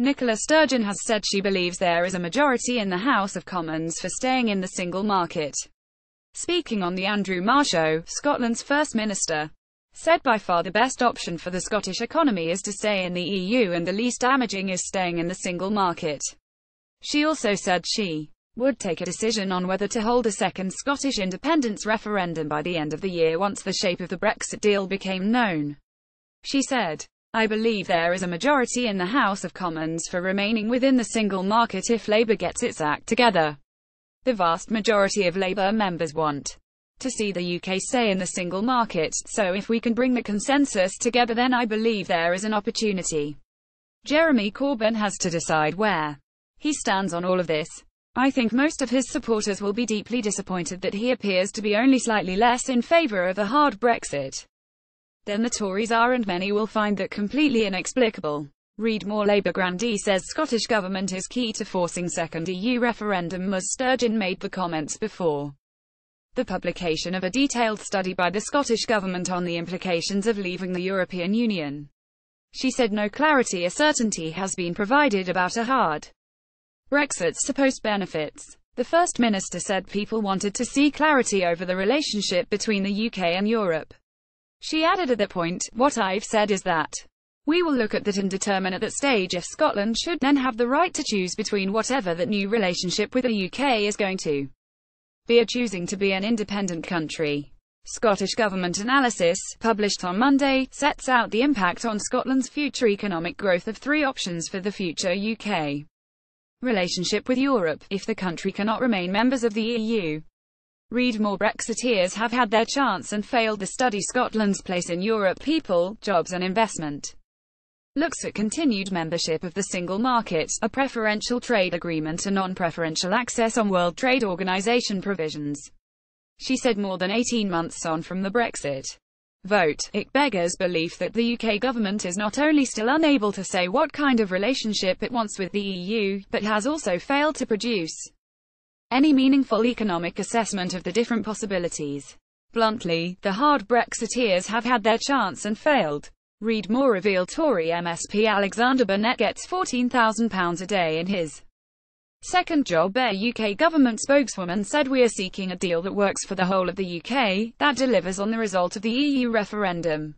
Nicola Sturgeon has said she believes there is a majority in the House of Commons for staying in the single market. Speaking on the Andrew Marr show, Scotland's First Minister said by far the best option for the Scottish economy is to stay in the EU and the least damaging is staying in the single market. She also said she would take a decision on whether to hold a second Scottish independence referendum by the end of the year once the shape of the Brexit deal became known. She said, "I believe there is a majority in the House of Commons for remaining within the single market if Labour gets its act together. The vast majority of Labour members want to see the UK stay in the single market, so if we can bring the consensus together then I believe there is an opportunity." Jeremy Corbyn has to decide where he stands on all of this. "I think most of his supporters will be deeply disappointed that he appears to be only slightly less in favour of a hard Brexit than the Tories are, and many will find that completely inexplicable." Read more. Labour grandee says Scottish Government is key to forcing second EU referendum. Ms Sturgeon made the comments before the publication of a detailed study by the Scottish Government on the implications of leaving the European Union. She said no clarity or certainty has been provided about a hard Brexit's supposed benefits. The First Minister said people wanted to see clarity over the relationship between the UK and Europe. She added at that point, "What I've said is that we will look at that and determine at that stage if Scotland should then have the right to choose between whatever that new relationship with the UK is going to be or choosing to be an independent country." Scottish Government analysis, published on Monday, sets out the impact on Scotland's future economic growth of three options for the future UK relationship with Europe, if the country cannot remain members of the EU. Read more. Brexiteers have had their chance and failed. The study Scotland's place in Europe, people, jobs and investment looks at continued membership of the single market, a preferential trade agreement and non-preferential access on World Trade Organization provisions. She said more than 18 months on from the Brexit vote, it beggars belief that the UK government is not only still unable to say what kind of relationship it wants with the EU, but has also failed to produce any meaningful economic assessment of the different possibilities. Bluntly, the hard Brexiteers have had their chance and failed. Read more. Reveal Tory MSP Alexander Burnett gets £14,000 a day in his second job. A UK government spokeswoman said, "We are seeking a deal that works for the whole of the UK, that delivers on the result of the EU referendum.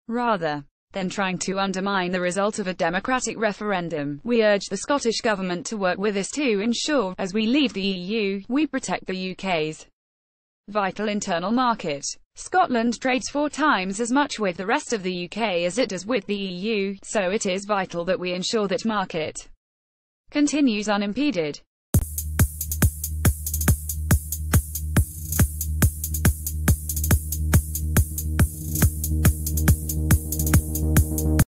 Rather than trying to undermine the result of a democratic referendum, we urge the Scottish Government to work with us to ensure, as we leave the EU, we protect the UK's vital internal market. Scotland trades 4 times as much with the rest of the UK as it does with the EU, so it is vital that we ensure that market continues unimpeded."